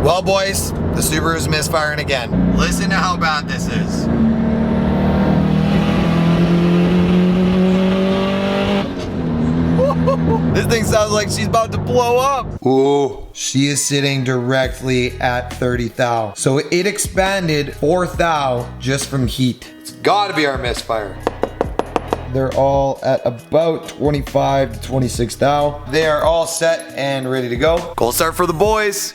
Well, boys, the Subaru's misfiring again. Listen to how bad this is. This thing sounds like she's about to blow up. Ooh, she is sitting directly at 30 thou. So it expanded 4 thou just from heat. It's gotta be our misfire. They're all at about 25 to 26 thou. They are all set and ready to go. Cold start for the boys.